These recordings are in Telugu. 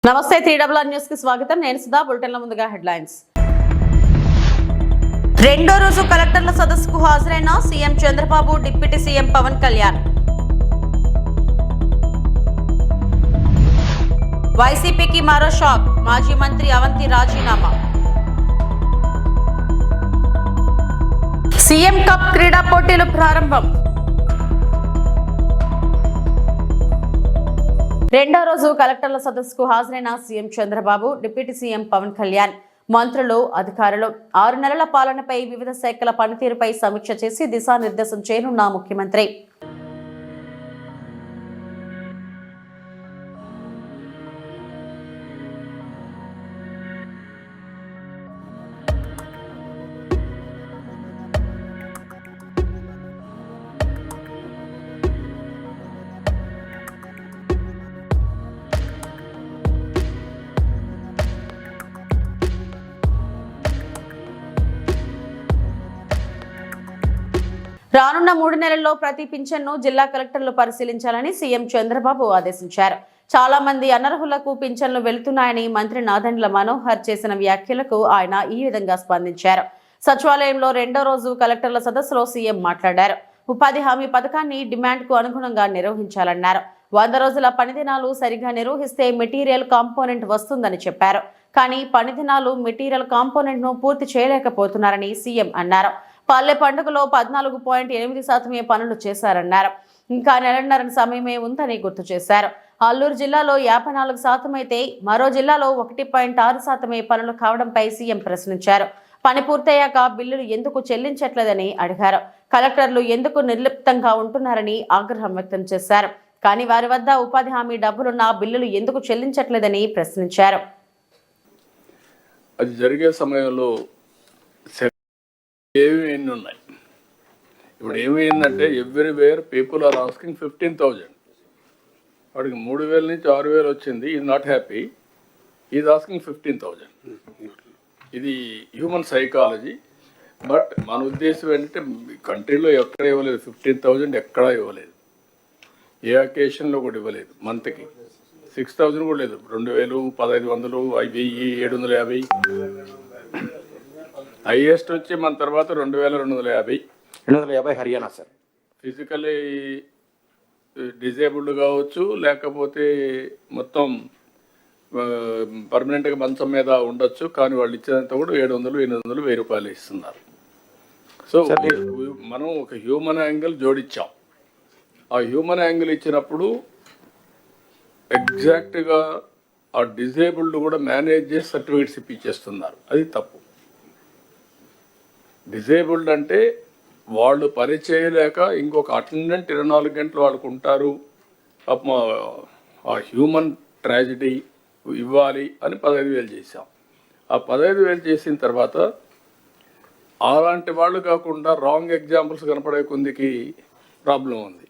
నమస్తే 3WR న్యూస్ కి స్వాగతం. నేను సుధా. బులెటిన్ల ముందుగా హెడ్లైన్స్. రెండో రోజు కలెక్టర్ల సదస్సుకు హాజరైన CM Chandrababu, deputy CM Pawan Kalyan. వైసీపీకి మరో షాక్. మాజీ మంత్రి అవంతి రాజీనామా. సీఎం కప్ క్రీడా పోటీలు ప్రారంభం. రెండో రోజు కలెక్టర్ల సదస్సుకు హాజరైన CM Chandrababu, deputy CM Pawan Kalyan, మంత్రులు, అధికారులు 6 నెలల పాలనపై వివిధ శాఖల పనితీరుపై సమీక్ష చేసి దిశానిర్దేశం చేయనున్న ముఖ్యమంత్రి. రానున్న 3 నెలల్లో ప్రతి పింఛన్ను జిల్లా కలెక్టర్లు పరిశీలించాలని సీఎం చంద్రబాబు ఆదేశించారు. చాలా మంది అనర్హులకు పింఛన్లు వెళుతున్నాయని మంత్రి నాదెండ్ల మనోహర్ చేసిన వ్యాఖ్యలకు ఆయన ఈ విధంగా స్పందించారు. సచివాలయంలో రెండో రోజు కలెక్టర్ల సదస్సులో సీఎం మాట్లాడారు. ఉపాధి హామీ పథకాన్ని డిమాండ్కు అనుగుణంగా నిర్వహించాలన్నారు. 100 రోజుల పనిదినాలు సరిగా నిర్వహిస్తే మెటీరియల్ కాంపోనెంట్ వస్తుందని చెప్పారు. కానీ పనిదినాలు మెటీరియల్ కాంపోనెంట్ ను పూర్తి చేయలేకపోతున్నారని సీఎం అన్నారు. పల్లె పండుగలో 14.8% పనులు చేశారన్నారు. ఇంకా నెలన్నర సమయమే ఉందని గుర్తు చేశారు. అల్లూరు జిల్లాలో 54% అయితే మరో జిల్లాలో 1.6% పనులు కావడంపై సీఎం ప్రశ్నించారు. పని పూర్తయ్యాక బిల్లులు ఎందుకు చెల్లించట్లేదని అడిగారు. కలెక్టర్లు ఎందుకు నిర్లిప్తంగా ఉంటున్నారని ఆగ్రహం వ్యక్తం చేశారు. కానీ వారి వద్ద ఉపాధి హామీ డబ్బులున్న బిల్లులు ఎందుకు చెల్లించట్లేదని ప్రశ్నించారు. అది జరిగే సమయంలో ఎన్ని ఉన్నాయి. ఇప్పుడు ఏమైందంటే ఎవ్రీవేర్ పీపుల్ ఆర్ ఆస్కింగ్ 15,000. వాడికి 3,000 నుంచి 6,000 వచ్చింది. Is not happy. Is asking 15,000. ఇది హ్యూమన్ సైకాలజీ. బట్ మన ఉద్దేశం ఏంటంటే కంట్రీలో ఎక్కడ ఇవ్వలేదు 15,000, ఎక్కడా ఇవ్వలేదు. ఏ అకేషన్లో కూడా ఇవ్వలేదు. మంత్కి 6,000 కూడా లేదు. 2,000, 1,500, 1,750. హైయెస్ట్ వచ్చి మన తర్వాత 2,250 హర్యానా సార్. ఫిజికలీ డిజేబుల్డ్ కావచ్చు, లేకపోతే మొత్తం పర్మనెంట్గా మంచం మీద ఉండొచ్చు. కానీ వాళ్ళు ఇచ్చేదంతా కూడా 700, 800, 1,000 రూపాయలు ఇస్తున్నారు. సో మనం ఒక హ్యూమన్ యాంగిల్ జోడించాం. ఆ హ్యూమన్ యాంగిల్ ఇచ్చినప్పుడు ఎగ్జాక్ట్గా ఆ డిజేబుల్డ్ కూడా మేనేజ్ చేసి సర్టిఫికేట్స్ ఇప్పించేస్తున్నారు. అది తప్పు. డిజేబుల్డ్ అంటే వాళ్ళు పని చేయలేక ఇంకొక అటెండెంట్ 24 గంటలు వాళ్ళకు ఉంటారు. ఆ హ్యూమన్ ట్రాజడీ ఇవ్వాలి అని 15,000 చేశాం. ఆ 15,000 చేసిన తర్వాత అలాంటి వాళ్ళు కాకుండా రాంగ్ ఎగ్జాంపుల్స్ కనపడే కొందికి ప్రాబ్లం ఉంది.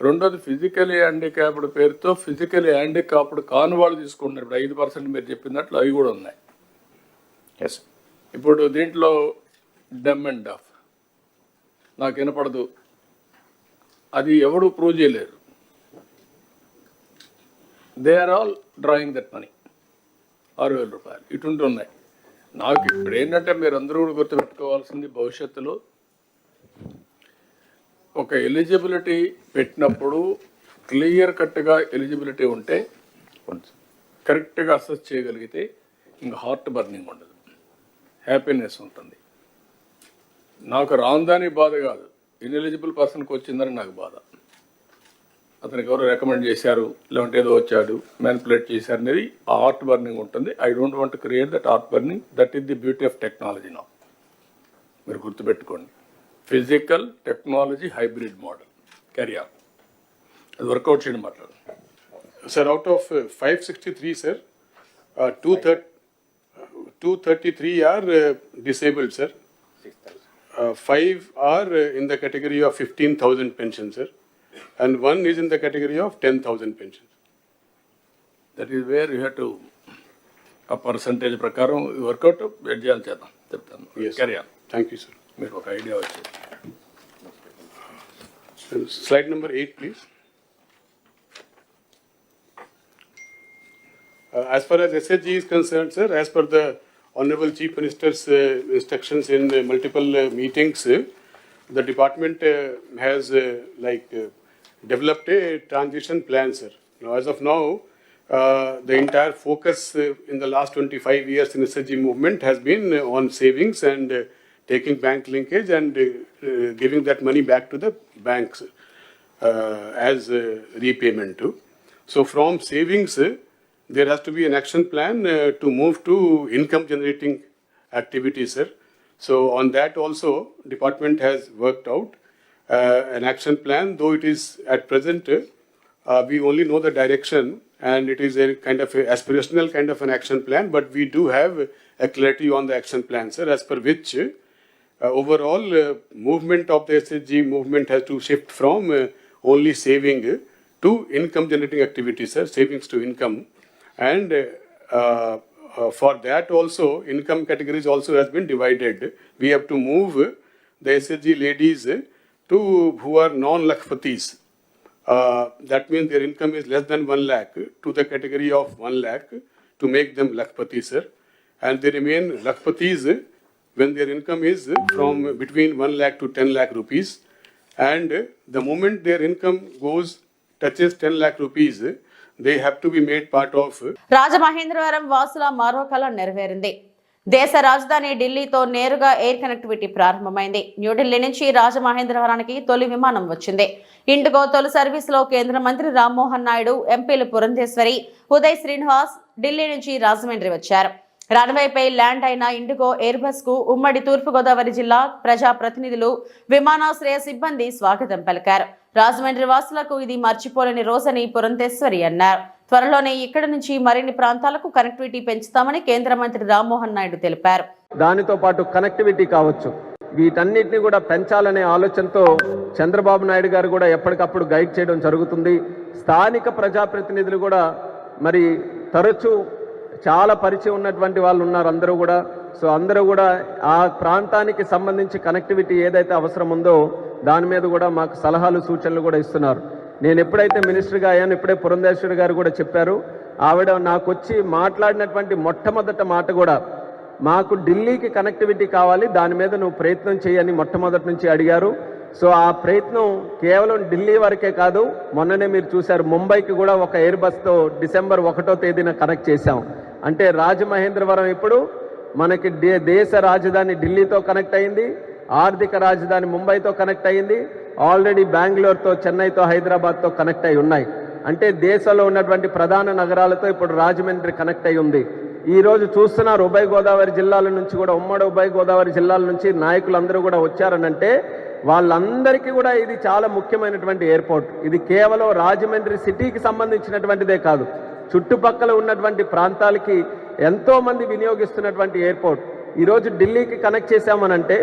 రెండోది ఫిజికలీ హ్యాండిక్యాప్డ్ పేరుతో ఫిజికలీ హ్యాండిక్యాప్డ్ కాని వాళ్ళు తీసుకుంటున్నారు. ఇప్పుడు 5% మీరు చెప్పినట్లు అవి కూడా ఉన్నాయి. ఎస్. ఇప్పుడు దీంట్లో డమ్ అండ్ డఫ్ నాకు వినపడదు, అది ఎవడు ప్రూవ్ చేయలేరు. They are all drawing that money. 6,000 రూపాయలు ఇటుంటి ఉన్నాయి. నాకు ఇప్పుడు ఏంటంటే మీరు అందరూ కూడా గుర్తుపెట్టుకోవాల్సింది, భవిష్యత్తులో ఒక ఎలిజిబిలిటీ పెట్టినప్పుడు క్లియర్ కట్గా ఎలిజిబిలిటీ ఉంటే కరెక్ట్గా అసెస్ చేయగలిగితే ఇంకా హార్ట్ బర్నింగ్ ఉండదు, హ్యాపీనెస్ ఉంటుంది. నాకు రాందాని బాధ కాదు, ఇన్ఎలిజిబుల్ పర్సన్కి వచ్చిందని నాకు బాధ. అతనికి ఎవరు రికమెండ్ చేశారు, లేదంటే ఏదో వచ్చాడు మ్యానిపులేట్ చేశారు అనేది ఆ హార్ట్ బర్నింగ్ ఉంటుంది. I don't want to create that heart burning. That is the beauty of technology. నా మీరు గుర్తుపెట్టుకోండి, physical technology hybrid model carry on. అది వర్కౌట్ చేయడం మాట్లాడు sir. Out of 563 sir, 233 are disabled sir. 5 are in the category of 15,000 pension sir, and 1 is in the category of 10,000 pension. That is where you have to ఆ పర్సంటేజ్ ప్రకారం వర్కౌట్ చేయాలి. చేద్దాం, చెప్తాను. Carry on. Thank you sir. మీకు ఒక ఐడియా వచ్చింది. Slide number 8 please. As far as SHG is concerned, sir, as per the Honorable Chief Minister's instructions in multiple meetings, the department has developed a transition plan, sir. Now, as of now, the entire focus in the last 25 years in SHG movement has been on savings and taking bank linkage and giving that money back to the banks as repayment too. So from savings, there has to be an action plan to move to income generating activities, sir. So on that also, department has worked out an action plan, though it is at present, we only know the direction and it is a kind of a aspirational kind of an action plan, but we do have a clarity on the action plan, sir, as per which overall movement of the SHG movement has to shift from only saving to income generating activities, sir, savings to income. And for that also, income categories also has been divided. We have to move the SHG ladies to who are non-lakhpatis. That means their income is less than 1 lakh to the category of 1 lakh to make them lakhpatis, sir. And they remain lakhpatis when their income is from between 1 lakh to 10 lakh rupees. And the moment their income touches 10 lakh rupees, they have to be made part of. Rajamahendravaram వాసుల మరో కల నెరవేరింది. దేశ రాజధాని ఢిల్లీతో నేరుగా ఎయిర్ కనెక్టివిటీ ప్రారంభమైంది. న్యూఢిల్లీ నుంచి రాజమహేంద్రవరానికి తొలి విమానం వచ్చింది. ఇండిగో తొలి సర్వీసులో కేంద్ర మంత్రి రామ్మోహన్ నాయుడు, ఎంపీలు పురంధేశ్వరి, ఉదయ్ శ్రీనివాస్ ఢిల్లీ నుంచి రాజమండ్రి వచ్చారు. రన్వేపై ల్యాండ్ అయిన ఇండిగో ఎయిర్ బస్ కు ఉమ్మడి తూర్పుగోదావరి జిల్లా ప్రజా ప్రతినిధులు, విమానాశ్రయ సిబ్బంది స్వాగతం పలికారు. రాజమండ్రి వాసులకు ఇది మర్చిపోలేని రోజని పురంధేశ్వరి అన్నారు. త్వరలోనే ఇక్కడి నుంచి మరిన్ని ప్రాంతాలకు కనెక్టివిటీ పెంచుతామని కేంద్ర మంత్రి రామ్మోహన్ నాయుడు తెలిపారు. దానితో పాటు కనెక్టివిటీ కావచ్చు, వీటన్నిటిని కూడా పెంచాలనే ఆలోచనతో చంద్రబాబు నాయుడు గారు కూడా ఎప్పటికప్పుడు గైడ్ చేయడం జరుగుతుంది. స్థానిక ప్రజాప్రతినిధులు కూడా మరి తరచూ చాలా పరిచయం ఉన్నటువంటి వాళ్ళు ఉన్నారు అందరూ కూడా. సో అందరూ కూడా ఆ ప్రాంతానికి సంబంధించి కనెక్టివిటీ ఏదైతే అవసరం ఉందో దాని మీద కూడా మాకు సలహాలు సూచనలు కూడా ఇస్తున్నారు. నేను ఎప్పుడైతే మినిస్టర్గా అయ్యాను, ఇప్పుడే పురంధేశ్వరి గారు కూడా చెప్పారు, ఆవిడ నాకు వచ్చి మాట్లాడినటువంటి మొట్టమొదట మాట కూడా మాకు ఢిల్లీకి కనెక్టివిటీ కావాలి, దాని మీద నువ్వు ప్రయత్నం చేయని మొట్టమొదటి నుంచి అడిగారు. సో ఆ ప్రయత్నం కేవలం ఢిల్లీ వరకే కాదు, మొన్ననే మీరు చూశారు ముంబైకి కూడా ఒక ఎయిర్ బస్తో డిసెంబర్ 1వ తేదీన కనెక్ట్ చేశాం. అంటే రాజమహేంద్రవరం ఇప్పుడు మనకి దేశ రాజధాని ఢిల్లీతో కనెక్ట్ అయింది, ఆర్థిక రాజధాని ముంబైతో కనెక్ట్ అయింది, ఆల్రెడీ బెంగళూరుతో, చెన్నైతో, హైదరాబాద్తో కనెక్ట్ అయి ఉన్నాయి. అంటే దేశంలో ఉన్నటువంటి ప్రధాన నగరాలతో ఇప్పుడు రాజమండ్రి కనెక్ట్ అయి ఉంది. ఈరోజు చూస్తున్నారు ఉభయ గోదావరి జిల్లాల నుంచి కూడా, ఉమ్మడి ఉభయ గోదావరి జిల్లాల నుంచి నాయకులందరూ కూడా వచ్చారనంటే వాళ్ళందరికీ కూడా ఇది చాలా ముఖ్యమైనటువంటి ఎయిర్పోర్ట్. ఇది కేవలం రాజమండ్రి సిటీకి సంబంధించినటువంటిదే కాదు, చుట్టుపక్కల ఉన్నటువంటి ప్రాంతాలకి ఎంతోమంది వినియోగిస్తున్నటువంటి ఎయిర్పోర్ట్. ఈరోజు ఢిల్లీకి కనెక్ట్ చేశామనంటే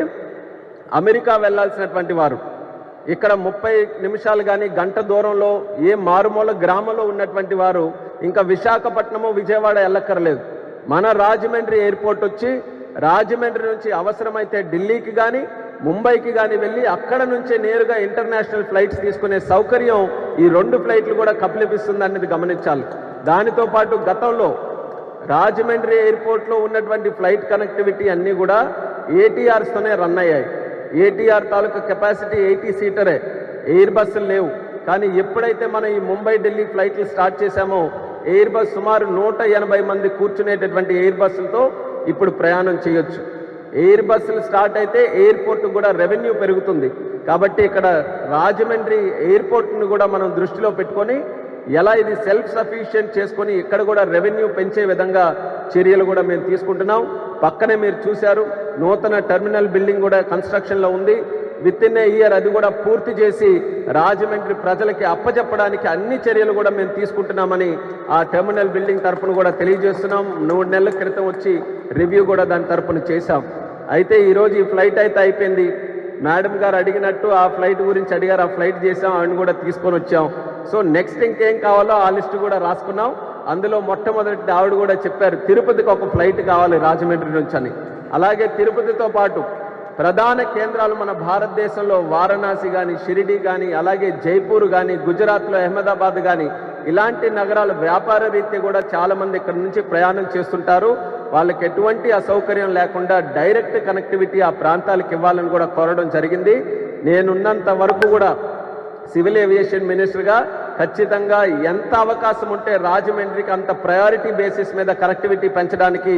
అమెరికా వెళ్లాల్సినటువంటి వారు ఇక్కడ 30 నిమిషాలు కానీ గంట దూరంలో ఏ మారుమూల గ్రామంలో ఉన్నటువంటి వారు ఇంకా విశాఖపట్నము, విజయవాడ వెళ్ళక్కర్లేదు. మన రాజమండ్రి ఎయిర్పోర్ట్ వచ్చి రాజమండ్రి నుంచి అవసరమైతే ఢిల్లీకి కానీ ముంబైకి కానీ వెళ్ళి అక్కడ నుంచే నేరుగా ఇంటర్నేషనల్ ఫ్లైట్స్ తీసుకునే సౌకర్యం ఈ 2 ఫ్లైట్లు కూడా కల్పిస్తుంది అనేది గమనించాలి. దానితో పాటు గతంలో రాజమండ్రి ఎయిర్పోర్ట్లో ఉన్నటువంటి ఫ్లైట్ కనెక్టివిటీ అన్నీ కూడా ఏటీఆర్స్తోనే రన్ అయ్యాయి. ఏటీఆర్ తాలూకా కెపాసిటీ 80 సీటరే, ఎయిర్ బస్సులు లేవు. కానీ ఎప్పుడైతే మనం ఈ ముంబై ఢిల్లీ ఫ్లైట్లు స్టార్ట్ చేశామో ఎయిర్ బస్ సుమారు 180 మంది కూర్చునేటటువంటి ఎయిర్ బస్సులతో ఇప్పుడు ప్రయాణం చేయొచ్చు. ఎయిర్ బస్సులు స్టార్ట్ అయితే ఎయిర్పోర్ట్ కూడా రెవెన్యూ పెరుగుతుంది. కాబట్టి ఇక్కడ రాజమండ్రి ఎయిర్పోర్ట్ను కూడా మనం దృష్టిలో పెట్టుకొని ఎలా ఇది సెల్ఫ్ సఫిషియెంట్ చేసుకొని ఇక్కడ కూడా రెవెన్యూ పెంచే విధంగా చర్యలు కూడా మేము తీసుకుంటున్నాం. పక్కనే మీరు చూశారు నూతన టెర్మినల్ బిల్డింగ్ కూడా కన్స్ట్రక్షన్లో ఉంది. విత్ ఇన్ ఏ ఇయర్ అది కూడా పూర్తి చేసి రాజమండ్రి ప్రజలకి అప్పచెప్పడానికి అన్ని చర్యలు కూడా మేము తీసుకుంటున్నామని ఆ టెర్మినల్ బిల్డింగ్ తరఫున కూడా తెలియజేస్తున్నాం. 3 నెలల క్రితం వచ్చి రివ్యూ కూడా దాని తరఫున చేశాం. అయితే ఈరోజు ఈ ఫ్లైట్ అయితే అయిపోయింది. మేడం గారు అడిగినట్టు ఆ ఫ్లైట్ గురించి అడిగారు, ఆ ఫ్లైట్ చేసాం, అవన్నీ కూడా తీసుకొని వచ్చాం. సో నెక్స్ట్ ఇంకేం కావాలో ఆ లిస్టు కూడా రాసుకున్నాం. అందులో మొట్టమొదటి ఆవిడ కూడా చెప్పారు తిరుపతికి ఒక ఫ్లైట్ కావాలి రాజమండ్రి నుంచి అని. అలాగే తిరుపతితో పాటు ప్రధాన కేంద్రాలు మన భారతదేశంలో వారణాసి కానీ, షిరిడి కానీ, అలాగే జైపూర్ కానీ, గుజరాత్లో అహ్మదాబాద్ కానీ ఇలాంటి నగరాలు వ్యాపార రీత్యా కూడా చాలా మంది ఇక్కడ నుంచి ప్రయాణం చేస్తుంటారు. వాళ్ళకి ఎటువంటి అసౌకర్యం లేకుండా డైరెక్ట్ కనెక్టివిటీ ఆ ప్రాంతాలకు ఇవ్వాలని కూడా కోరడం జరిగింది. నేనున్నంత వరకు కూడా సివిల్ ఏవియేషన్ మినిస్టర్గా ఖచ్చితంగా ఎంత అవకాశం ఉంటే రాజమండ్రికి అంత ప్రయారిటీ బేసిస్ మీద కనెక్టివిటీ పెంచడానికి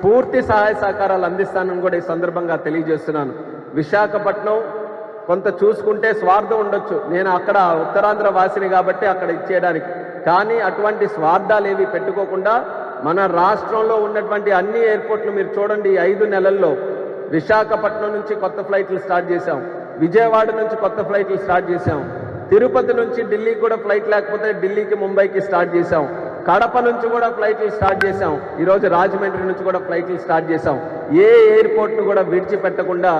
పూర్తి సహాయ సహకారాలు అందిస్తానని కూడా ఈ సందర్భంగా తెలియజేస్తున్నాను. విశాఖపట్నం కొంత చూసుకుంటే స్వార్థం ఉండొచ్చు, నేను అక్కడ ఉత్తరాంధ్ర వాసిని కాబట్టి అక్కడ ఇచ్చేయడానికి, కానీ అటువంటి స్వార్థాలు ఏవి పెట్టుకోకుండా మన రాష్ట్రంలో ఉన్నటువంటి అన్ని ఎయిర్పోర్ట్లు మీరు చూడండి. 5 నెలల్లో విశాఖపట్నం నుంచి కొత్త ఫ్లైట్లు స్టార్ట్ చేశాం, విజయవాడ నుంచి కొత్త ఫ్లైట్లు స్టార్ట్ చేశాం, తిరుపతి నుంచి ఢిల్లీకి కూడా ఫ్లైట్ లేకపోతే ఢిల్లీకి ముంబైకి స్టార్ట్ చేశాం, కడప నుంచి కూడా ఫ్లైట్లు స్టార్ట్ చేశాం, ఈరోజు రాజమండ్రి నుంచి కూడా ఫ్లైట్లు స్టార్ట్ చేశాం. ఏ ఎయిర్పోర్ట్ను కూడా విడిచిపెట్టకుండా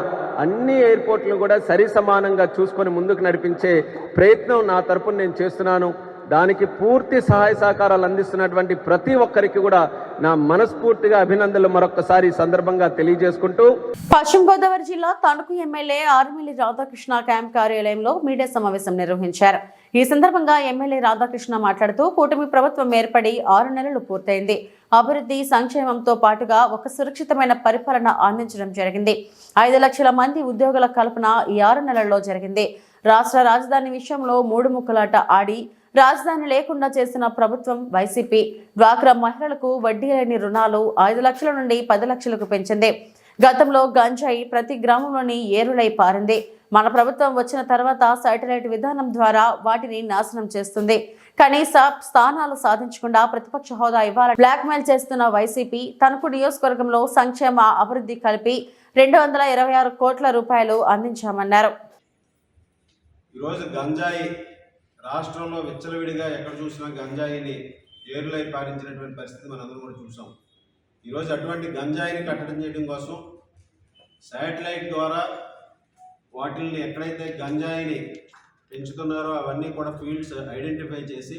అన్ని ఎయిర్పోర్ట్లు కూడా సరి సమానంగా చూసుకొని ముందుకు నడిపించే ప్రయత్నం నా తరపున నేను చేస్తున్నాను. దానికి పూర్తి సహాయ సహకారాలు అందిస్తున్నటువంటి ప్రతి ఒక్కరికి కూడా నా మనస్ఫూర్తిగా అభినందనలు మరొకసారి ఈ సందర్భంగా తెలియజేసుకుంటూ, పశ్చిమ గోదావరి జిల్లా తణుకు ఎమ్మెల్యే ఆర్మిల్లి రాధాకృష్ణ క్యాంప్ కార్యాలయంలో మీడియా సమావేశం నిర్వహించారు. ఈ సందర్భంగా ఎమ్మెల్యే రాధాకృష్ణ మాట్లాడుతూ కూటమి ప్రభుత్వం ఏర్పడి 6 నెలలు పూర్తయింది. అభివృద్ధి సంక్షేమంతో పాటుగా ఒక సురక్షితమైన పరిపాలన అందించడం జరిగింది. 5 లక్షల మంది ఉద్యోగుల కల్పన ఈ 6 నెలల్లో జరిగింది. రాష్ట్ర రాజధాని విషయంలో 3 ముక్కలాట ఆడి రాజధాని లేకుండా చేసిన ప్రభుత్వం వైసీపీ. డ్వాక్రా మహిళలకు వడ్డీ లేని రుణాలు 5 లక్షల నుండి 10 లక్షలకు పెంచింది. గతంలో గంజాయి ప్రతి గ్రామంలోని ఏరులై పారింది. మన ప్రభుత్వం వచ్చిన తర్వాత శాటిలైట్ విధానం ద్వారా వాటిని నాశనం చేస్తుంది. కనీస స్థానాలు సాధించకుండా ప్రతిపక్ష హోదా ఇవ్వాలని బ్లాక్మెయిల్ చేస్తున్న వైసీపీ తణుకు నియోజకవర్గంలో సంక్షేమ అభివృద్ధి కలిపి 226 కోట్ల రూపాయలు అందించామన్నారు. ఈరోజు గంజాయి రాష్ట్రంలో విచ్చలవిడిగా ఎక్కడ చూసినా గంజాయిని ఏరులై పారించినటువంటి పరిస్థితి మనందరం కూడా చూసాం. ఈరోజు అటువంటి గంజాయిని కట్టడం చేయడం కోసం శాటిలైట్ ద్వారా వాటిల్ని ఎక్కడైతే గంజాయిని పెంచుతున్నారో అవన్నీ కూడా ఫీల్డ్స్ ఐడెంటిఫై చేసి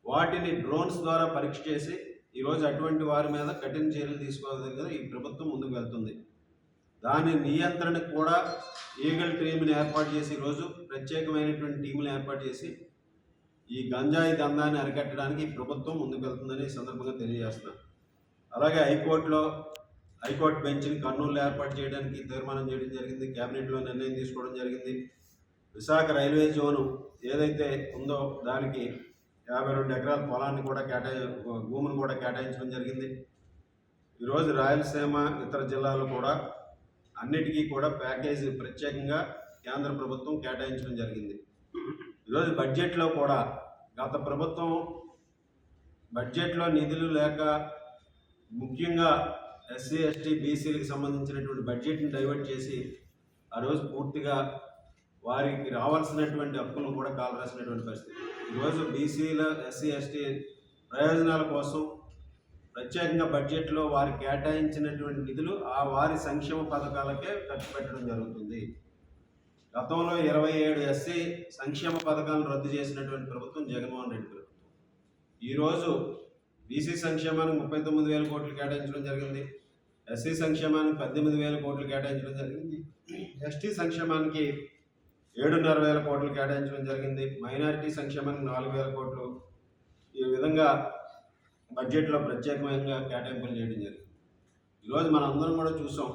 వాటిని డ్రోన్స్ ద్వారా పరీక్ష చేసి ఈరోజు అటువంటి వారి మీద కఠిన చర్యలు తీసుకోవాలని ఈ ప్రభుత్వం ముందుకు వెళ్తుంది. దాని నియంత్రణకు కూడా ఈగల్ టీంని ఏర్పాటు చేసి ఈరోజు ప్రత్యేకమైనటువంటి టీములు ఏర్పాటు చేసి ఈ గంజాయి దందాన్ని అరికట్టడానికి ఈ ప్రభుత్వం ముందుకు వెళ్తుందని ఈ సందర్భంగా తెలియజేస్తున్నాను. అలాగే హైకోర్టు బెంచ్ని కర్నూలులో ఏర్పాటు చేయడానికి తీర్మానం చేయడం జరిగింది. క్యాబినెట్లో నిర్ణయం తీసుకోవడం జరిగింది. విశాఖ రైల్వే జోను ఏదైతే ఉందో దానికి 52 ఎకరాల పొలాన్ని కూడా భూమిని కూడా కేటాయించడం జరిగింది. ఈరోజు రాయలసీమ ఇతర జిల్లాలు కూడా అన్నిటికీ కూడా ప్యాకేజీ ప్రత్యేకంగా కేంద్ర ప్రభుత్వం కేటాయించడం జరిగింది. ఈరోజు బడ్జెట్లో కూడా గత ప్రభుత్వం బడ్జెట్లో నిధులు లేక ముఖ్యంగా ఎస్సీ ఎస్టీ బీసీలకు సంబంధించినటువంటి బడ్జెట్ని డైవర్ట్ చేసి ఆ రోజు పూర్తిగా వారికి రావాల్సినటువంటి హక్కులను కూడా కాలరాసినటువంటి పరిస్థితి. ఈరోజు బీసీల ఎస్సీ ఎస్టీ ప్రయోజనాల కోసం ప్రత్యేకంగా బడ్జెట్లో వారి కేటాయించినటువంటి నిధులు ఆ వారి సంక్షేమ పథకాలకే ఖర్చు పెట్టడం జరుగుతుంది. గతంలో 27 ఎస్సీ సంక్షేమ పథకాలను రద్దు చేసినటువంటి ప్రభుత్వం జగన్మోహన్ రెడ్డి ప్రభుత్వం. ఈరోజు బీసీ సంక్షేమానికి 39,000 కోట్లు కేటాయించడం జరిగింది. ఎస్సీ సంక్షేమానికి 18,000 కోట్లు కేటాయించడం జరిగింది. ఎస్టీ సంక్షేమానికి 7,500 కోట్లు కేటాయించడం జరిగింది. మైనారిటీ సంక్షేమానికి 4,000 కోట్లు. ఈ విధంగా బడ్జెట్లో ప్రత్యేకమైన కేటాయింపులు చేయడం జరిగింది. ఈరోజు మనం అందరం కూడా చూసాం.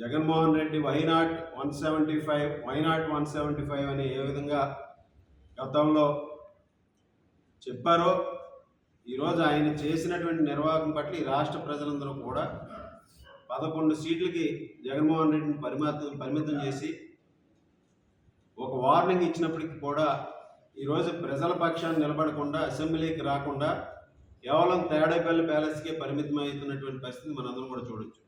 జగన్మోహన్ రెడ్డి వైనాట్ 175 అని ఏ విధంగా గతంలో చెప్పారో ఈరోజు ఆయన చేసినటువంటి నిర్వాహకం పట్ల ఈ రాష్ట్ర ప్రజలందరూ కూడా 11 సీట్లకి జగన్మోహన్ రెడ్డిని పరిమితం చేసి ఒక వార్నింగ్ ఇచ్చినప్పటికీ కూడా ఈరోజు ప్రజల పక్షాన్ని నిలబడకుండా అసెంబ్లీకి రాకుండా కేవలం తేడేపల్లి ప్యాలెస్కే పరిమితం అవుతున్నటువంటి పరిస్థితి మనందరం కూడా చూడొచ్చు.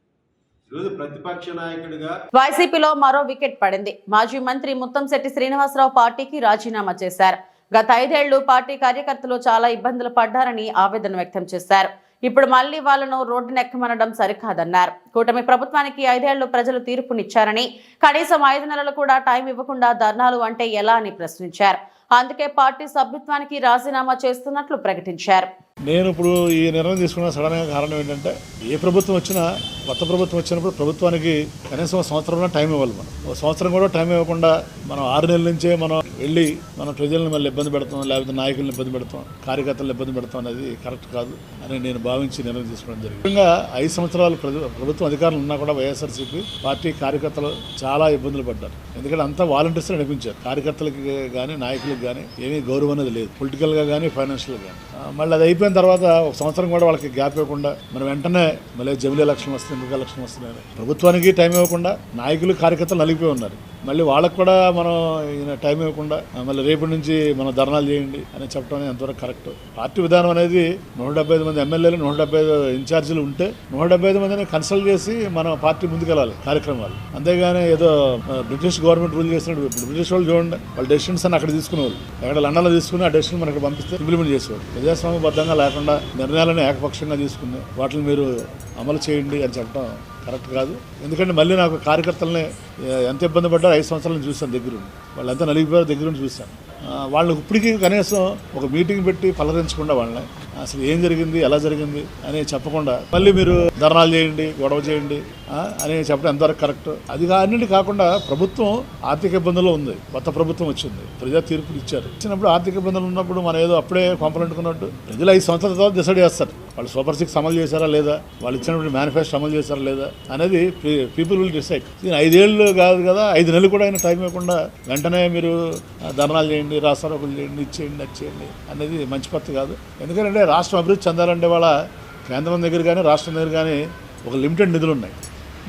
ఈరోజు ప్రతిపక్ష నాయకుడిగా వైసీపీలో మరో వికెట్ పడింది. మాజీ మంత్రి ముత్తంశెట్టి శ్రీనివాసరావు పార్టీకి రాజీనామా చేశారు. గత 5 ఏళ్లు పార్టీ కార్యకర్తలు చాలా ఇబ్బందులు పడ్డారని ఆవేదన వ్యక్తం చేశారు. ఇప్పుడు మళ్లీ వాళ్లను రోడ్డునెక్కమనడం సరికాదన్నారు. కూటమి ప్రభుత్వానికి 5 ఏళ్లు ప్రజలు తీర్పునిచ్చారని, కనీసం 5 నెలలు కూడా టైం ఇవ్వకుండా ధర్నాలు అంటే ఎలా అని ప్రశ్నించారు. అందుకే పార్టీ సభ్యత్వానికి రాజీనామా చేస్తున్నట్లు ప్రకటించారు. నేను ఇప్పుడు ఈ నిర్ణయం తీసుకున్న సడన్గా కారణం ఏంటంటే ఏ ప్రభుత్వం వచ్చినా కొత్త ప్రభుత్వం వచ్చినప్పుడు ప్రభుత్వానికి కనీసం ఒక సంవత్సరంలో టైం ఇవ్వాలి. మనం ఒక సంవత్సరం కూడా టైం ఇవ్వకుండా మనం 6 నెలల నుంచే మనం వెళ్ళి మన ప్రజలను మళ్ళీ ఇబ్బంది పెడతాం, లేకపోతే నాయకులను ఇబ్బంది పెడతాం, కార్యకర్తలను ఇబ్బంది పెడతాం అనేది కరెక్ట్ కాదు అని నేను భావించి నిర్ణయం తీసుకోవడం జరిగింది. ముఖ్యంగా 5 సంవత్సరాలు ప్రభుత్వం అధికారులు ఉన్నా కూడా వైఎస్ఆర్సీపీ పార్టీ కార్యకర్తలు చాలా ఇబ్బందులు పడ్డారు. ఎందుకంటే అంతా వాలంటీర్స్ నడిపించారు. కార్యకర్తలకు కానీ నాయకులకు కానీ ఏమీ గౌరవం అనేది లేదు, పొలిటికల్గా కానీ ఫైనాన్షియల్గా కానీ. మళ్ళీ అది అయిపోయిన తర్వాత ఒక సంవత్సరం కూడా వాళ్ళకి గ్యాప్ ఇవ్వకుండా మనం వెంటనే మళ్ళీ జమిలీ ఎలక్షన్ వస్తుంది, ఎంపిక ఎలక్షన్ వస్తున్నాయి, ప్రభుత్వానికి టైం ఇవ్వకుండా నాయకులు కార్యకర్తలు నలిగిపోయి ఉన్నారు. మళ్ళీ వాళ్ళకు కూడా మనం టైం ఇవ్వకుండా మళ్ళీ రేపటి నుంచి మనం ధర్నాలు చేయండి అని చెప్పడం అనేది ఎంతవరకు కరెక్ట్. పార్టీ విధానం అనేది 175 మంది ఎమ్మెల్యేలు, 175 ఇన్ఛార్జీలు ఉంటే 175 మందిని కన్సల్ట్ చేసి మనం పార్టీ ముందుకెళ్ళాలి కార్యక్రమాలు. అంతేగాని ఏదో బ్రిటిష్ గవర్నమెంట్ రూల్ చేసినట్టు బ్రిటిష్ వాళ్ళు చూడండి, వాళ్ళ డెసిషన్స్ అని అక్కడ తీసుకునేవాళ్ళు, ఎక్కడ లండన్లో తీసుకుని ఆ డెసిషన్ మనం ఇక్కడ పంపిస్తే ఇంప్లిమెంట్ చేసేవాళ్ళు. ప్రజాస్వామ్యబద్ధంగా లేకుండా నిర్ణయాలను ఏకపక్షంగా తీసుకుని వాటిని మీరు అమలు చేయండి అని చెప్పడం కరెక్ట్ కాదు. ఎందుకంటే మళ్ళీ నాకు కార్యకర్తలని ఎంత ఇబ్బంది పడ్డారో 5 సంవత్సరాలను చూశాను దగ్గరుండి, వాళ్ళు ఎంత నలిగిపోయారో దగ్గరుండి చూశాను. వాళ్ళకి ఇప్పటికీ కనీసం ఒక మీటింగ్ పెట్టి పలకరించకుండా వాళ్ళని అసలు ఏం జరిగింది, ఎలా జరిగింది అని చెప్పకుండా మళ్ళీ మీరు ధర్నాలు చేయండి, గొడవ చేయండి అని చెప్పడం ఎంతవరకు కరెక్ట్. అది అన్నింటి కాకుండా ప్రభుత్వం ఆర్థిక ఇబ్బందుల్లో ఉంది, కొత్త ప్రభుత్వం వచ్చింది, ప్రజా తీర్పులు ఇచ్చినప్పుడు ఆర్థిక ఇబ్బందులు ఉన్నప్పుడు మనం ఏదో అప్పుడే కొంపలంటుకున్నట్టు ప్రజలు 5 సంవత్సరాల తర్వాత డిసైడ్ చేస్తారు వాళ్ళు సూపర్ 6 అమలు చేశారా లేదా, వాళ్ళు ఇచ్చినప్పుడు మేనిఫెస్టో అమలు చేశారా లేదా అనేది పీపుల్ విల్ డిసైడ్. 5 ఏళ్ళు కాదు కదా, 5 నెలలు కూడా అయినా టైం ఇవ్వకుండా వెంటనే మీరు ధర్నాలు చేయండి, రాస్తారోకులు చేయండి, ఇచ్చేయండి, అది చేయండి అనేది మంచి పద్ధతి కాదు. ఎందుకంటే రాష్ట్రం అభివృద్ధి చెందాలంటే వాళ్ళ కేంద్రం దగ్గర కానీ రాష్ట్రం దగ్గర కానీ ఒక లిమిటెడ్ నిధులు ఉన్నాయి.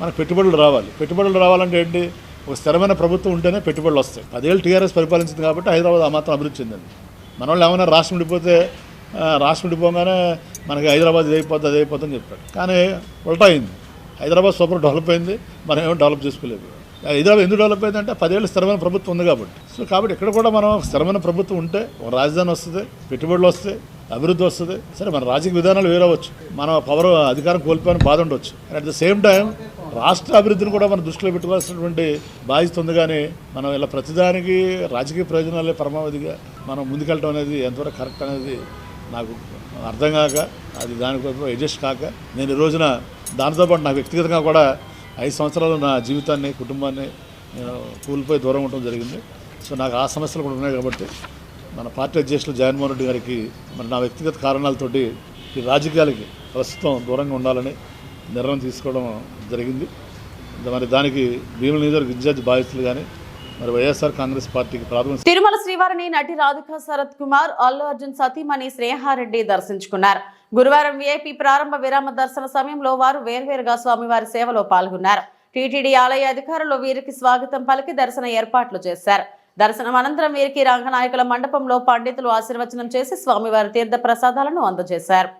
మనకు పెట్టుబడులు రావాలి. పెట్టుబడులు రావాలంటే ఏంటి, ఒక స్థిరమైన ప్రభుత్వం ఉంటేనే పెట్టుబడులు వస్తాయి. 10 ఏళ్ళు టీఆర్ఎస్ పరిపాలించింది కాబట్టి హైదరాబాద్ ఆ మాత్రం అభివృద్ధి చెందింది. మన వాళ్ళు ఏమైనా రాష్ట్రం విడిపోగానే మనకి హైదరాబాద్ ఇది అయిపోద్ది, అది అయిపోద్ది అని చెప్పాడు. కానీ ఉల్టా అయింది. హైదరాబాద్ సూపర్ డెవలప్ అయింది, మనం ఏమో డెవలప్ చేసుకోలేదు. హైదరాబాద్ ఎందుకు డెవలప్ అయిందంటే 10 ఏళ్ళు స్థిరమైన ప్రభుత్వం ఉంది కాబట్టి. కాబట్టి ఇక్కడ కూడా మనం స్థిరమైన ప్రభుత్వం ఉంటే ఒక రాజధాని వస్తుంది, పెట్టుబడులు వస్తాయి, అభివృద్ధి వస్తుంది. సరే మన రాజకీయ విధానాలు వేరవచ్చు, మన పవర్ అధికారం కోల్పోయిన బాధ ఉండొచ్చు. అట్ ద సేమ్ టైం రాష్ట్ర అభివృద్ధిని కూడా మనం దృష్టిలో పెట్టుకోవాల్సినటువంటి బాధ్యత ఉంది. కానీ మనం ఇలా ప్రతిదానికి రాజకీయ ప్రయోజనాలే పరమావధిగా మనం ముందుకెళ్ళడం అనేది ఎంతవరకు కరెక్ట్ అనేది నాకు అర్థం కాక, అది దానికోసం అడ్జస్ట్ కాక నేను ఈ రోజున దానితో పాటు నాకు వ్యక్తిగతంగా కూడా 5 సంవత్సరాలు నా జీవితాన్ని, కుటుంబాన్ని నేను కూలిపోయి దూరం ఉండడం జరిగింది. సో నాకు ఆ సమస్యలు కూడా ఉన్నాయి కాబట్టి మన పార్టీ అధ్యక్షులు జగన్మోహన్ రెడ్డి గారికి మరి నా వ్యక్తిగత కారణాలతోటి ఈ రాజకీయాలకి ప్రస్తుతం దూరంగా ఉండాలని నిర్ణయం తీసుకోవడం జరిగింది. మరి దానికి భీముల నియోజకవర్గ ఇన్ఛార్జ్ బాధ్యతలు కానీ మరి వైఎస్ఆర్ కాంగ్రెస్ పార్టీకి ప్రాథమిక తిరుమల శ్రీవారిని నటి రాధికా శరత్ కుమార్, అల్లు అర్జున్ సతీమణి స్నేహారెడ్డి దర్శించుకున్నారు. గురువారం వీఐపీ ప్రారంభ విరామ దర్శన సమయంలో వారు వేర్వేరుగా స్వామివారి సేవలో పాల్గొన్నారు. టీటీడీ ఆలయ అధికారులు వీరికి స్వాగతం పలికి దర్శన ఏర్పాట్లు చేశారు. దర్శనం అనంతరం వీరికి రంగనాయకుల మండపంలో పండితులు ఆశీర్వచనం చేసి స్వామివారి తీర్థ ప్రసాదాలను అందజేశారు.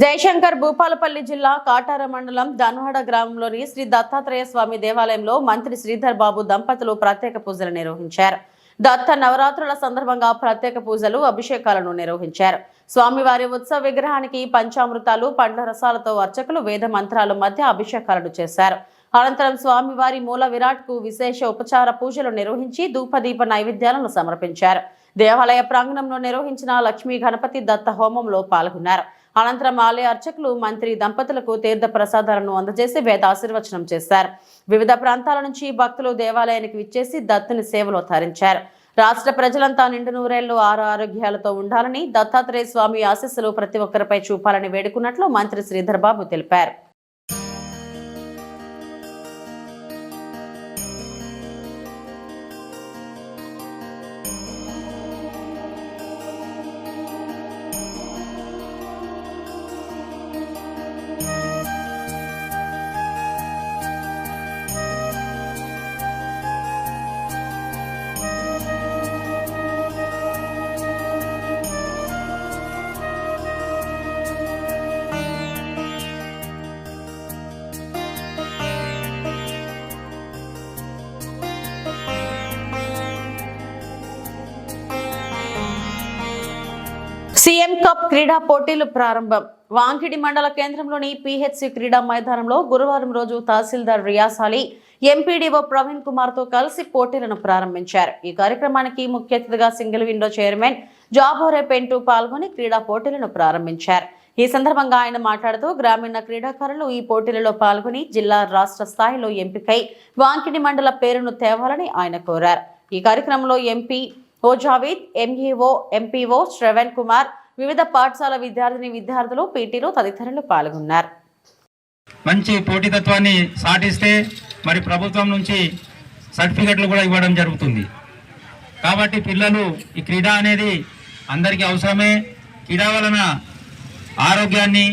జయశంకర్ భూపాలపల్లి జిల్లా కాటార మండలం ధన్వాడ గ్రామంలోని శ్రీ దత్తాత్రేయ స్వామి దేవాలయంలో మంత్రి శ్రీధర్ బాబు దంపతులు ప్రత్యేక పూజలు నిర్వహించారు. దత్త నవరాత్రుల సందర్భంగా ప్రత్యేక పూజలు, అభిషేకాలను నిర్వహించారు. స్వామివారి ఉత్సవ విగ్రహానికి పంచామృతాలు, పండ్ల రసాలతో అర్చకులు వేద మంత్రాల మధ్య అభిషేకాలను చేశారు. అనంతరం స్వామివారి మూల విరాట్కు విశేష ఉపచార పూజలు నిర్వహించి ధూపదీప నైవేద్యాలను సమర్పించారు. దేవాలయ ప్రాంగణంలో నిర్వహించిన లక్ష్మీ గణపతి దత్త హోమంలో పాల్గొన్నారు. అనంతరం ఆలయ అర్చకులు మంత్రి దంపతులకు తీర్థ ప్రసాదాలను అందజేసి వేదాశీర్వచనం చేశారు. వివిధ ప్రాంతాల నుంచి భక్తులు దేవాలయానికి విచ్చేసి దత్తుని సేవలో తరించారు. రాష్ట్ర ప్రజలంతా నిండు నూరేళ్లు ఆరోగ్యాలతో ఉండాలని, దత్తాత్రేయ స్వామి ఆశీస్సులు ప్రతి ఒక్కరిపై చూపాలని వేడుకున్నట్లు మంత్రి శ్రీధర్ బాబు తెలిపారు. సీఎం కప్ క్రీడా పోటీలు ప్రారంభం. వాంకిడి మండల కేంద్రంలోని పిహెచ్సి క్రీడా మైదానంలో గురువారం రోజు తహసీల్దార్ రియాజ్ అలీ, ఎంపీడీఓ ప్రవీణ్ కుమార్ తో కలిసి పోటీలను ప్రారంభించారు. ఈ కార్యక్రమానికి ముఖ్య అతిథిగా సింగిల్ విండో చైర్మన్ జాబోరే పెంటూ పాల్గొని క్రీడా పోటీలను ప్రారంభించారు. ఈ సందర్భంగా ఆయన మాట్లాడుతూ గ్రామీణ క్రీడాకారులు ఈ పోటీలలో పాల్గొని జిల్లా రాష్ట్ర స్థాయిలో ఎంపికై వాంకిడి మండల పేరును తేవాలని ఆయన కోరారు. ఈ కార్యక్రమంలో ఎంపీ ఓ జావేద్, ఎంఈఓ, ఎంపీఓ శ్రవణ్ కుమార్, వివిధ పాఠశాల విద్యార్థులు, పీటీలు తదితరులు పాల్గొన్నారు. మంచి పోటీతత్వాన్ని సాటిస్తే మరి ప్రభుత్వం నుంచి సర్టిఫికెట్లు కూడా ఇవ్వడం జరుగుతుంది. కాబట్టి పిల్లలు ఈ క్రీడ అనేది అందరికీ అవసరమే. క్రీడ వలన ఆరోగ్యాన్ని,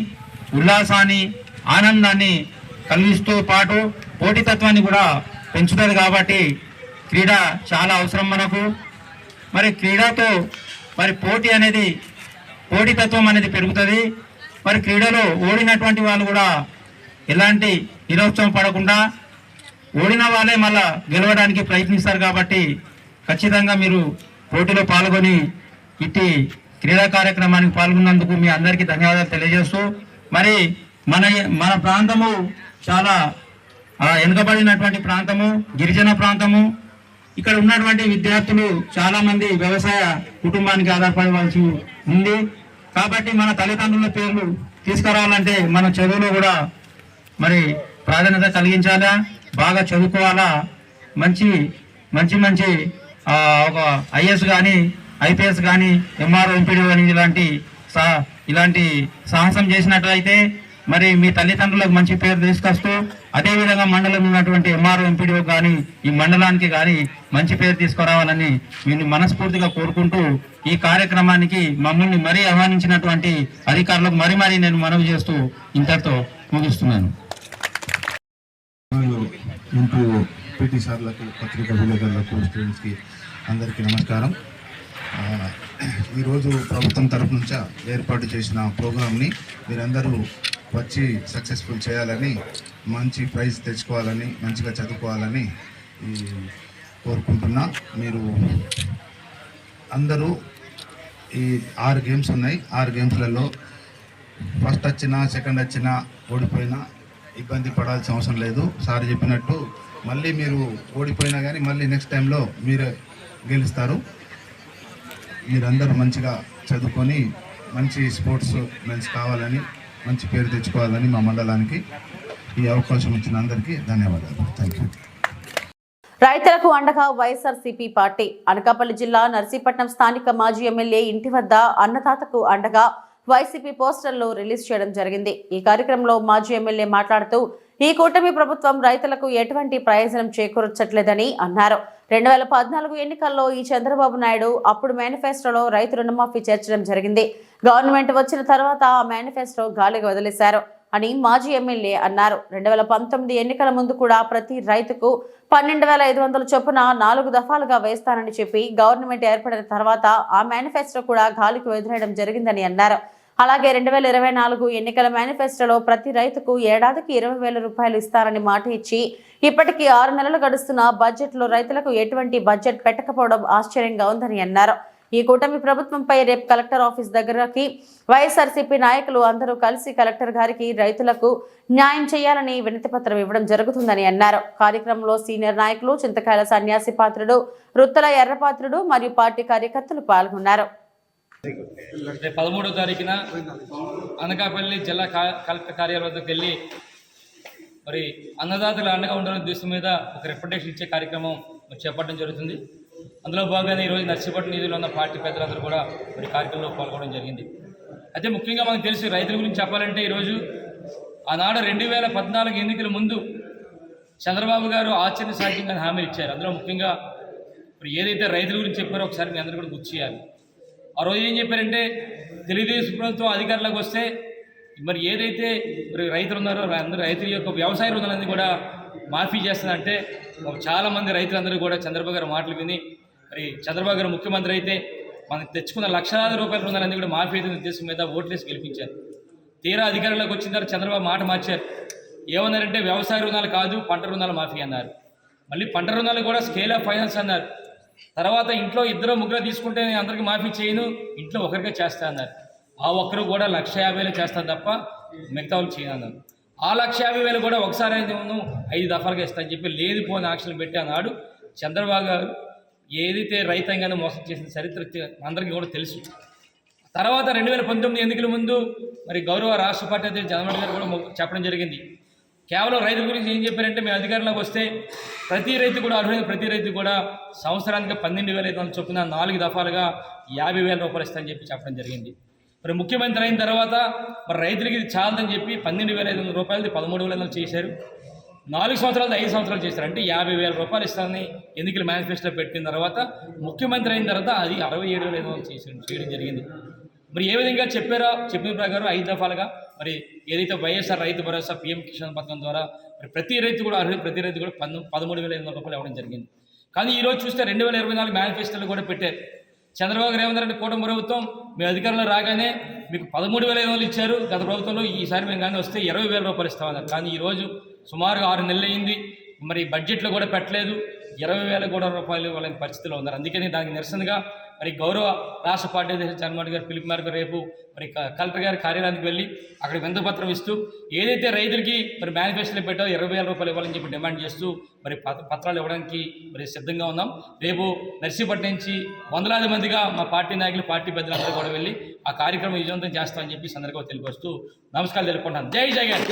ఉల్లాసాన్ని, ఆనందాన్ని కలిగిస్తూ పాటు పోటీతత్వాన్ని కూడా పెంచుతుంది. కాబట్టి క్రీడ చాలా అవసరం మనకు. మరి క్రీడతో మరి పోటీతత్వం అనేది పెరుగుతుంది. మరి క్రీడలో ఓడినటువంటి వాళ్ళు కూడా ఎలాంటి నిరుత్సాహం పడకుండా ఓడిన వాళ్ళే మళ్ళా గెలవడానికి ప్రయత్నిస్తారు. కాబట్టి ఖచ్చితంగా మీరు పోటీలో పాల్గొని ఇట్టి క్రీడా కార్యక్రమానికి పాల్గొన్నందుకు మీ అందరికీ ధన్యవాదాలు తెలియజేస్తూ, మరి మన ప్రాంతము చాలా వెనుకబడినటువంటి ప్రాంతము, గిరిజన ప్రాంతము. ఇక్కడ ఉన్నటువంటి విద్యార్థులు చాలా మంది వ్యవసాయ కుటుంబానికి ఆధారపడవలసి ఉంది. కాబట్టి మన తల్లిదండ్రుల పేర్లు తీసుకురావాలంటే మన చదువులో కూడా మరి ప్రాధాన్యత కలిగించాలా, బాగా చదువుకోవాలా. మంచి ఒక ఐఏఎస్ కానీ, ఐపీఎస్ కానీ, ఎంఆర్ఓ, ఎంపీడీ కానీ ఇలాంటి సాహసం చేసినట్లయితే మరి మీ తల్లిదండ్రులకు మంచి పేరు తీసుకొస్తూ, అదేవిధంగా మండలంలో ఉన్నటువంటి ఎంఆర్ఓ, ఎంపీడీఓ కానీ ఈ మండలానికి కానీ మంచి పేరు తీసుకురావాలని నేను మనస్ఫూర్తిగా కోరుకుంటూ ఈ కార్యక్రమానికి మమ్మల్ని మరీ ఆహ్వానించినటువంటి అధికారులకు మరీ నేను మనవి చేస్తూ ఇంతటితో ముగిస్తున్నాను. పీటీ సార్లకు, పత్రికా విలేకరులకు, స్టూడెంట్స్కి అందరికీ నమస్కారం. ఈరోజు ప్రభుత్వం తరఫు నుంచి ఏర్పాటు చేసిన ప్రోగ్రామ్ని మీరందరూ వచ్చి సక్సెస్ఫుల్ చేయాలని, మంచి ప్రైజ్ తెచ్చుకోవాలని, మంచిగా చదువుకోవాలని కోరుకుంటున్నా. మీరు అందరూ ఈ 6 గేమ్స్ ఉన్నాయి. 6 గేమ్స్లలో ఫస్ట్ వచ్చినా, సెకండ్ వచ్చినా, ఓడిపోయినా ఇబ్బంది పడాల్సిన అవసరం లేదు. సార్ చెప్పినట్టు మళ్ళీ మీరు ఓడిపోయినా కానీ మళ్ళీ నెక్స్ట్ టైంలో మీరే గెలుస్తారు. మీరందరూ మంచిగా చదువుకొని మంచి స్పోర్ట్స్ మెన్స్ కావాలని, మంచి పేరు తెచ్చుకోవాలని మా మండలానికి ఈ అవకాశం ఇచ్చిన అందరికీ ధన్యవాదాలు. Thank you. రైతులకు అండగా వైఎస్ఆర్సీపీ పార్టీ. అనకాపల్లి జిల్లా నర్సీపట్నం స్థానిక మాజీ ఎమ్మెల్యే ఇంటి వద్ద అన్నదాతకు అండగా వైసీపీ పోస్టర్లు రిలీజ్ చేయడం జరిగింది. ఈ కార్యక్రమంలో మాజీ ఎమ్మెల్యే మాట్లాడుతూ ఈ కూటమి ప్రభుత్వం రైతులకు ఎటువంటి ప్రయోజనం చేకూర్చట్లేదని అన్నారు. 2014 ఎన్నికల్లో ఈ చంద్రబాబు నాయుడు అప్పుడు మేనిఫెస్టోలో రైతు రుణమాఫీ చేర్చడం జరిగింది. గవర్నమెంట్ వచ్చిన తర్వాత ఆ మేనిఫెస్టో గాలికి వదిలేశారు అని మాజీ ఎమ్మెల్యే అన్నారు. 2019 ఎన్నికల ముందు కూడా ప్రతి రైతుకు 12,500 చొప్పున 4 దఫాలుగా వేస్తానని చెప్పి గవర్నమెంట్ ఏర్పడిన తర్వాత ఆ మేనిఫెస్టో కూడా గాలికి వదిలేయడం జరిగిందని అన్నారు. అలాగే 2024 ఎన్నికల మేనిఫెస్టోలో ప్రతి రైతుకు ఏడాదికి 20,000 రూపాయలు ఇస్తారని మాట ఇచ్చి ఇప్పటికీ 6 నెలలు గడుస్తున్న బడ్జెట్లో రైతులకు ఎటువంటి బడ్జెట్ పెట్టకపోవడం ఆశ్చర్యంగా ఉందని అన్నారు. ఈ కూటమి ప్రభుత్వంపై రేపు కలెక్టర్ ఆఫీస్ దగ్గరకి వైఎస్ఆర్సీపీ నాయకులు అందరూ కలిసి కలెక్టర్ గారికి రైతులకు న్యాయం చేయాలని వినతి పత్రం ఇవ్వడం జరుగుతుందని అన్నారు. కార్యక్రమంలో సీనియర్ నాయకులు చింతకాయల సన్యాసి పాత్రుడు, రుత్తల ఎర్రపాత్రుడు మరియు పార్టీ కార్యకర్తలు పాల్గొన్నారు. 13వ తారీఖున అనకాపల్లి జిల్లా కలెక్టర్ కార్యాలయం వద్దకు వెళ్ళి మరి అన్నదాతలు అండగా ఉండాలనే ఉద్దేశం మీద ఒక రిప్రజెంటేషన్ ఇచ్చే కార్యక్రమం చేపట్టడం జరుగుతుంది. అందులో భాగంగా ఈరోజు నర్సీపట్నం నిధులు ఉన్న పార్టీ పెద్దలందరూ కూడా మరి కార్యక్రమంలో పాల్గొనడం జరిగింది. అయితే ముఖ్యంగా మనకు తెలిసి రైతుల గురించి చెప్పాలంటే ఈరోజు ఆనాడు 2014 ఎన్నికల ముందు చంద్రబాబు గారు ఆచరణ సాధ్యంగా హామీలు ఇచ్చారు. అందులో ముఖ్యంగా ఇప్పుడు ఏదైతే రైతుల గురించి చెప్పారో ఒకసారి మీ అందరూ కూడా గుర్తు చేయాలి. ఆ రోజు ఏం చెప్పారంటే తెలుగుదేశం ప్రభుత్వం అధికారంలోకి వస్తే మరి ఏదైతే మరి రైతులు ఉన్నారో అందరూ రైతుల యొక్క వ్యవసాయ రుణాలన్నీ కూడా మాఫీ చేస్తుందంటే చాలామంది రైతులందరూ కూడా చంద్రబాబు గారి మాటలు విని మరి చంద్రబాబు గారు ముఖ్యమంత్రి అయితే మనకు తెచ్చుకున్న లక్షలాది రూపాయల రుణాలన్నీ కూడా మాఫీ అయితే ఉద్దేశం మీద ఓట్లేసి గెలిపించారు. తీరా అధికారంలోకి వచ్చిన తర్వాత చంద్రబాబు మాట మార్చారు. ఏమన్నారంటే వ్యవసాయ రుణాలు కాదు పంట రుణాలు మాఫీ అన్నారు. మళ్ళీ పంట రుణాలు కూడా స్కేల్ ఆఫ్ ఫైనాన్స్ అన్నారు. తర్వాత ఇంట్లో 2-3 తీసుకుంటే నేను అందరికీ మాఫీ చేయను, ఇంట్లో ఒకరికే చేస్తా అన్నారు. ఆ ఒక్కరు కూడా 1,50,000 చేస్తాను తప్ప మిగతా వాళ్ళు చేయను అన్నారు. ఆ 1,50,000 కూడా ఒకసారి 5 దఫాలుగా ఇస్తానని చెప్పి లేనిపోని ఆక్షలు పెట్టి అన్నాడు చంద్రబాబు గారు. ఏదైతే రైతాంగాన్ని మోసం చేసిన చరిత్ర అందరికీ కూడా తెలుసు. తర్వాత 2019 ఎన్నికల ముందు మరి గౌరవ రాష్ట్ర పార్టీ అధ్యక్షుడు జగన్మోహన్ గారు కూడా చెప్పడం జరిగింది. కేవలం రైతుల గురించి ఏం చెప్పారంటే మేము అధికారంలోకి వస్తే ప్రతి రైతు కూడా అర్హులైన ప్రతి రైతు కూడా సంవత్సరానికి 12,500 చొప్పున 4 దఫాలుగా 50,000 రూపాయలు ఇస్తామని చెప్పడం జరిగింది. మరి ముఖ్యమంత్రి అయిన తర్వాత మరి రైతులకి ఇది చాలదని చెప్పి 12,500 రూపాయలది 13,500 చేశారు. 4 సంవత్సరాలు 5 సంవత్సరాలు చేశారు. అంటే 50,000 రూపాయలు ఇస్తామని ఎన్నికల మేనిఫెస్టోలో పెట్టిన తర్వాత ముఖ్యమంత్రి అయిన తర్వాత అది 67,500 చేయడం జరిగింది. మరి ఏ విధంగా చెప్పిన ప్రకారం 5 దఫాలుగా మరి ఏదైతే వైఎస్ఆర్ రైతు భరోసా పీఎం కిసాన్ పథకం ద్వారా మరి ప్రతి రైతు కూడా అర్హులు ప్రతి రైతు కూడా 13,500 రూపాయలు ఇవ్వడం జరిగింది. కానీ ఈరోజు చూస్తే 2024 మేనిఫెస్టోలు కూడా పెట్టారు. చంద్రబాబు గారు ఏమన్నారంటే కూటమి ప్రభుత్వం మీ అధికారంలో రాగానే మీకు 13,500 ఇచ్చారు గత ప్రభుత్వంలో, ఈసారి మేము కానీ వస్తే 20,000 రూపాయలు ఇస్తామన్నారు. కానీ ఈరోజు సుమారుగా 6 నెలలు అయింది, మరి బడ్జెట్లో కూడా పెట్టలేదు, 20,000 రూపాయలు వాళ్ళ పరిస్థితిలో ఉన్నారు. అందుకని దానికి నిరసనగా మరి గౌరవ రాష్ట్ర పార్టీ అధ్యక్షుడు జగన్మోహన్ గారు పిలుపు మేరకు రేపు మరి కలెక్టర్ గారి కార్యాలయానికి వెళ్ళి అక్కడ వినతిపత్రం ఇస్తూ ఏదైతే రైతులకి మరి మేనిఫెస్టోలో పెట్టో 20,000 రూపాయలు ఇవ్వాలని చెప్పి డిమాండ్ చేస్తూ మరి పత్రాలు ఇవ్వడానికి మరి సిద్ధంగా ఉన్నాం. రేపు నర్సీపట్నం నుంచి వందలాది మందిగా మా పార్టీ నాయకులు పార్టీ పెద్దలందరూ కూడా వెళ్ళి ఆ కార్యక్రమం విజయవంతం చేస్తామని చెప్పి సందర్భంగా తెలియపరుస్తూ నమస్కారాలు తెలుపుకుంటాను. జై జగన్.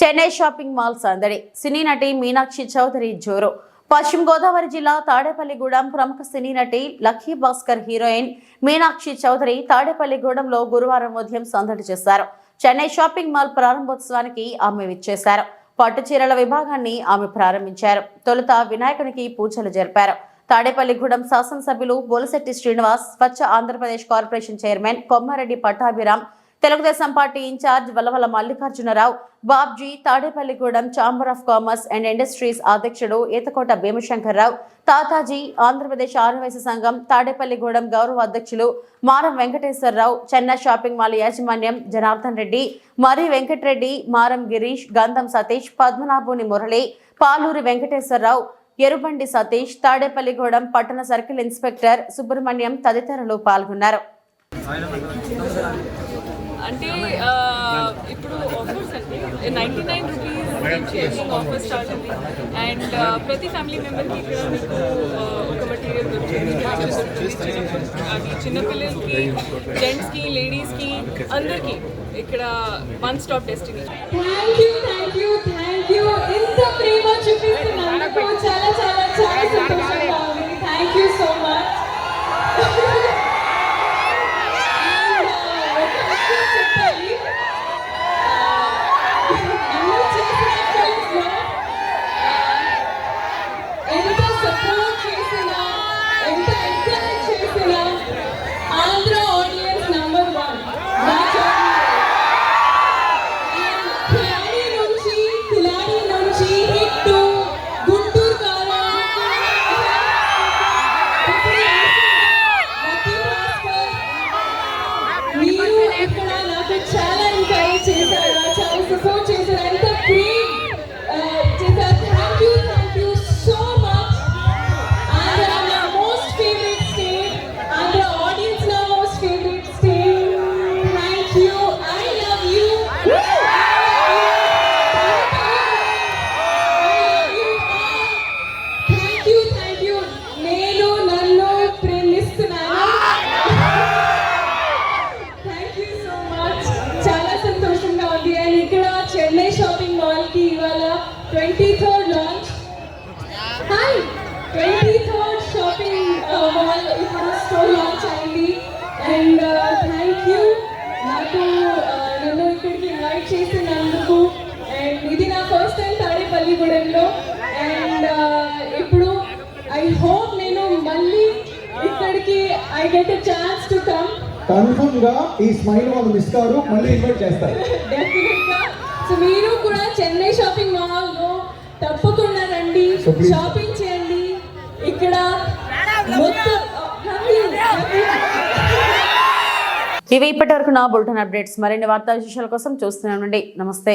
చెన్నై షాపింగ్ మాల్ సందడి, సినీ నటి మీనాక్షి చౌదరి జోరు. పశ్చిమ గోదావరి జిల్లా తాడేపల్లిగూడెం ప్రముఖ సినీ నటి లక్కీ భాస్కర్ హీరోయిన్ మీనాక్షి చౌదరి తాడేపల్లిగూడెంలో గురువారం ఉదయం సందడి చేశారు. చెన్నై షాపింగ్ మాల్ ప్రారంభోత్సవానికి ఆమె విచ్చేశారు. పట్టు చీరల విభాగాన్ని ఆమె ప్రారంభించారు. తొలుత వినాయకునికి పూజలు జరిపారు. తాడేపల్లిగూడెం శాసనసభ్యులు Bolisetti Srinivas, Swachh Andhra Pradesh corporation chairman Kommareddy Pattabhiram, Telugu Desam party incharge Vallavala Mallikarjuna Rao, Babji, Tadepalligudem chamber of commerce and industries అధ్యక్షుడు ఈతకోట భీమశంకర్రావు, తాతాజీ, ఆంధ్రప్రదేశ్ ఆదివాసీ సంఘం తాడేపల్లిగూడెం గౌరవ అధ్యక్షులు మారం వెంకటేశ్వరరావు, చెన్నై షాపింగ్ మాల్ యాజమాన్యం జనార్దన్ రెడ్డి, మరి వెంకటరెడ్డి, మారం గిరీష్, గంధం సతీష్, పద్మనాభుని మురళి, పాలూరి వెంకటేశ్వరరావు, ఎరుబండి సతీష్, తాడేపల్లిగూడెం పట్టణ సర్కిల్ ఇన్స్పెక్టర్ సుబ్రహ్మణ్యం తదితరులు పాల్గొన్నారు. అంటే ఇప్పుడు ఆఫర్స్ అండి 99 రూపీస్ ఆఫర్ స్టార్ట్ ఉంది. అండ్ ప్రతి ఫ్యామిలీ మెంబర్కి ఇక్కడ మీకు ఒక మెటీరియల్ దొరుకుతుంది. అది చిన్నపిల్లలకి, జెంట్స్కి, లేడీస్కి, అందరికీ ఇక్కడ వన్ స్టాప్ డెస్టినేషన్. ఇంత ప్రేమ చూపిస్తున్నందుకు చాలా చాలా చాలా సంతోషంగా ఉంది. Thank you so much. ఎంత సపోర్ట్ చేసినా, ఎంత ఎంకరేజ్ చేసినా ఆంధ్ర ఆడియన్స్ నంబర్ 1. కిలాడి నుంచి హిట్ గుంటూరు కారం 23rd షాపింగ్ మాల్ ఇప్పుడు స్టోర్ లాంచ్ అయింది. అండ్ థ్యాంక్ యూ నాకు నన్ను ఇక్కడికి ఇన్వైట్ చేసినందుకు. అండ్ ఇది నా ఫస్ట్ టైం తాడేపల్లిగూడెంలో. అండ్ ఇప్పుడు ఐ హోప్ నేను మళ్ళీ ఇక్కడికి I get a chance to come. Confirm గా ఈ స్మైల్ వాళ్ళు మిస్ కారు, మళ్ళీ ఇన్వైట్ చేస్తారు డెఫినెట్ గా. సో మీరు కూడా చెన్నై షాపింగ్ మాల్ లో తప్పకుండా రండి, షాపింగ్ చేయండి. ఇక్కడ మొత్తం ఇవి ఇప్పటి వరకు నా బులెటిన్ అప్డేట్స్. మరిన్ని వార్తా విశేషాల కోసం చూస్తూనే ఉండండి. నమస్తే.